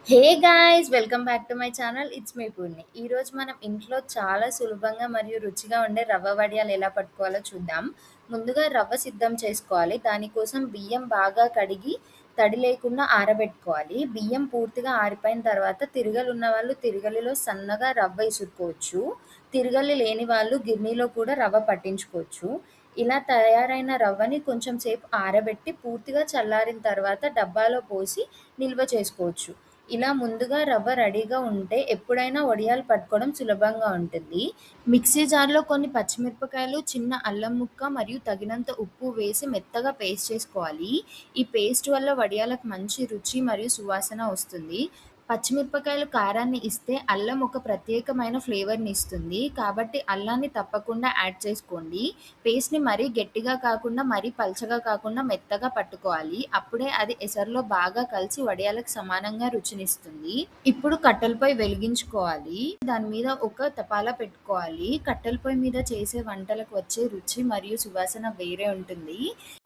Hey guys! Welcome back to my channel. It's me Purni. ఈరోజు మనం ఇంట్లో చాలా సులభంగా మరియు రుచిగా ఉండే రవ్వ వడియాలు ఎలా పట్టుకోవాలో చూద్దాం. ముందుగా రవ్వ సిద్ధం చేసుకోవాలి. దానికోసం బియ్యం బాగా కడిగి తడి లేకుండా ఆరబెట్టుకోవాలి. బియ్యం పూర్తిగా ఆరిపోయిన తర్వాత తిరగలి ఉన్నవాళ్ళు తిరగలిలో సన్నగా రవ్వ ఇసురుకోవచ్చు. తిరగలి లేని వాళ్ళు గిన్నెలో కూడా రవ్వ పట్టించుకోవచ్చు. ఇలా తయారైన రవ్వని కొంచెం సేపు ఆరబెట్టి పూర్తిగా చల్లారిన తర్వాత డబ్బాలో పోసి నిల్వ చేసుకోవచ్చు. ఇలా ముందుగా రవ్వ రెడీగా ఉంటే ఎప్పుడైనా వడియాలు పట్టుకోవడం సులభంగా ఉంటుంది. మిక్సీ జార్‌లో కొన్ని పచ్చిమిరపకాయలు, చిన్న అల్లం ముక్క మరియు తగినంత ఉప్పు వేసి మెత్తగా పేస్ట్ చేసుకోవాలి. ఈ పేస్ట్ వల్ల వడియాలకు మంచి రుచి మరియు సువాసన వస్తుంది. పచ్చిమిరపకాయలు కారాన్ని ఇస్తే అల్లం ఒక ప్రత్యేకమైన ఫ్లేవర్‌ని ఇస్తుంది. కాబట్టి అల్లాన్ని తప్పకుండా యాడ్ చేసుకోండి. పేస్ట్‌ని మరీ గట్టిగా కాకుండా, మరీ పల్చగా కాకుండా మెత్తగా పట్టుకోవాలి. అప్పుడే అది ఎసరులో బాగా కలిసి వడియాలకు సమానంగా రుచినిస్తుంది. ఇప్పుడు కట్టెల పొయ్యి వెలిగించుకోవాలి. దాని మీద ఒక తపాలా పెట్టుకోవాలి. కట్టెల పొయ్యి మీద చేసే వంటలకు వచ్చే రుచి మరియు సువాసన వేరే ఉంటుంది.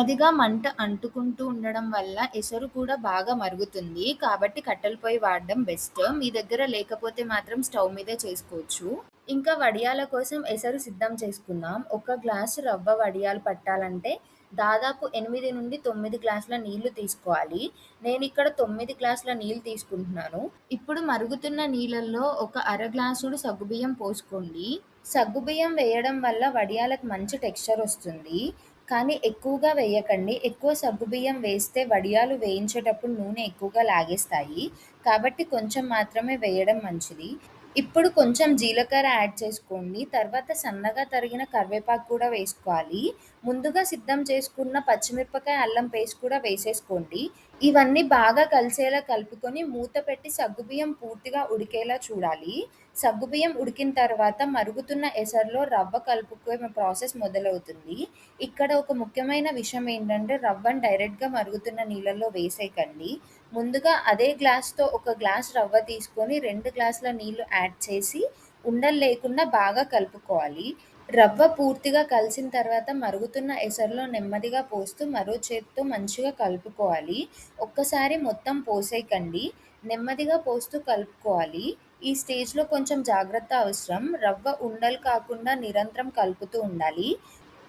అదిగా మంట అంటుకుంటూ ఉండడం వల్ల ఎసరు కూడా బాగా మరుగుతుంది. కాబట్టి కట్టెల పొయ్యి వాడడం బెస్ట్. మీ దగ్గర లేకపోతే మాత్రం స్టవ్ మీదే చేసుకోవచ్చు. ఇంకా వడియాల కోసం ఎసరు సిద్ధం చేసుకుందాం. ఒక గ్లాసు రవ్వ వడియాలు పట్టాలంటే దాదాపు 8-9 గ్లాసుల నీళ్లు తీసుకోవాలి. నేనిక్కడ 9 గ్లాసుల నీళ్ళు తీసుకుంటున్నాను. ఇప్పుడు మరుగుతున్న నీళ్ళల్లో ఒక అర గ్లాసుడు సగ్గుబియ్యం పోసుకోండి. సగ్గుబియ్యం వేయడం వల్ల వడియాలకు మంచి టెక్స్చర్ వస్తుంది. కానీ ఎక్కువగా వేయకండి. ఎక్కువ సగ్గుబియ్యం వేస్తే వడియాలు వేయించేటప్పుడు నూనె ఎక్కువగా లాగేస్తాయి. కాబట్టి కొంచెం మాత్రమే వేయడం మంచిది. ఇప్పుడు కొంచెం జీలకర్ర యాడ్ చేసుకోండి. తర్వాత సన్నగా తరిగిన కరివేపాకు కూడా వేసుకోవాలి. ముందుగా సిద్ధం చేసుకున్న పచ్చిమిరపకాయ, అల్లం పేస్ట్ కూడా వేసేసుకోండి. ఇవన్నీ బాగా కలిసేలా కలుపుకొని మూత పెట్టి సగ్గుబియ్యం పూర్తిగా ఉడికేలా చూడాలి. సగ్గుబియ్యం ఉడికిన తర్వాత మరుగుతున్న ఎసరులో రవ్వ కలుపుకునే ప్రాసెస్ మొదలవుతుంది. ఇక్కడ ఒక ముఖ్యమైన విషయం ఏంటంటే రవ్వను డైరెక్ట్‌గా మరుగుతున్న నీళ్ళల్లో వేసేయకండి. ముందుగా అదే గ్లాస్‌తో ఒక గ్లాస్ రవ్వ తీసుకొని 2 గ్లాసుల నీళ్లు యాడ్ చేసి ఉండలు లేకుండా బాగా కలుపుకోవాలి. రవ్వ పూర్తిగా కలిసిన తర్వాత మరుగుతున్న ఎసరులో నెమ్మదిగా పోస్తూ మరో చేత్తో మంచిగా కలుపుకోవాలి. ఒక్కసారి మొత్తం పోసేయకండి. నెమ్మదిగా పోస్తూ కలుపుకోవాలి. ఈ స్టేజ్‌లో కొంచెం జాగ్రత్త అవసరం. రవ్వ ఉండలు కాకుండా నిరంతరం కలుపుతూ ఉండాలి.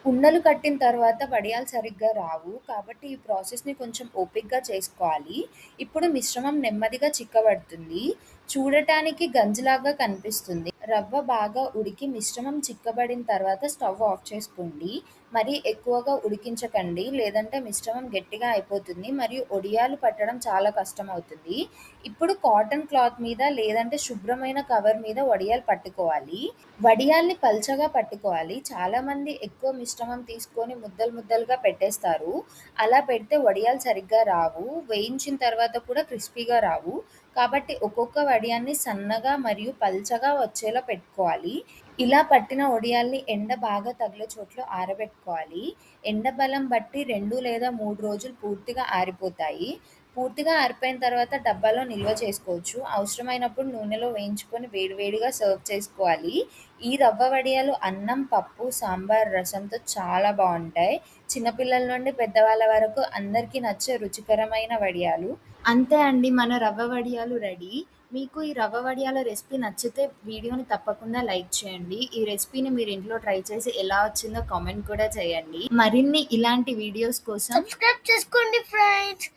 ఉండలు కట్టిన తర్వాత వడియాలు సరిగ్గా రావు. కాబట్టి ఈ ప్రాసెస్‌ని కొంచెం ఓపికగా చేసుకోవాలి. ఇప్పుడు మిశ్రమం నెమ్మదిగా చిక్కబడుతుంది. చూడటానికి గంజిలాగా కనిపిస్తుంది. రవ్వ బాగా ఉడికి మిశ్రమం చిక్కబడిన తర్వాత స్టవ్ ఆఫ్ చేసుకోండి. మరీ ఎక్కువగా ఉడికించకండి. లేదంటే మిశ్రమం గట్టిగా అయిపోతుంది మరియు వడియాలు పట్టడం చాలా కష్టమవుతుంది. ఇప్పుడు కాటన్ క్లాత్ మీద లేదంటే శుభ్రమైన కవర్ మీద వడియాలు పట్టుకోవాలి. వడియాల్ని పల్చగా పట్టుకోవాలి. చాలామంది ఎక్కువ మిశ్రమం తీసుకొని ముద్దలు ముద్దలుగా పెట్టేస్తారు. అలా పెడితే వడియాలు సరిగ్గా రావు. వేయించిన తర్వాత కూడా క్రిస్పీగా రావు. కాబట్టి ఒక్కొక్క వడియాన్ని సన్నగా మరియు పల్చగా వచ్చేలా పెట్టుకోవాలి. ఇలా పట్టిన వడియాల్ని ఎండ బాగా తగిలే చోట్ల ఆరబెట్టుకోవాలి. ఎండ బలం బట్టి 2 లేదా 3 రోజులు పూర్తిగా ఆరిపోతాయి. పూర్తిగా ఆరిపోయిన తర్వాత డబ్బాలో నిల్వ చేసుకోవచ్చు. అవసరమైనప్పుడు నూనెలో వేయించుకొని వేడివేడిగా సర్వ్ చేసుకోవాలి. ఈ రవ్వ వడియాలు అన్నం, పప్పు, సాంబార్, రసంతో చాలా బావుంటాయి. చిన్నపిల్లల నుండి పెద్దవాళ్ళ వరకు అందరికీ నచ్చే రుచికరమైన వడియాలు. అంతే అండి, మన రవ్వ వడియాలు రెడీ. మీకు ఈ రవ్వ వడియాల రెసిపీ నచ్చితే వీడియోని తప్పకుండా లైక్ చేయండి. ఈ రెసిపీని మీరు ఇంట్లో ట్రై చేసి ఎలా వచ్చిందో కామెంట్ కూడా చేయండి. మరిన్ని ఇలాంటి వీడియోస్ కోసం సబ్స్క్రైబ్ చేసుకోండి ఫ్రెండ్స్.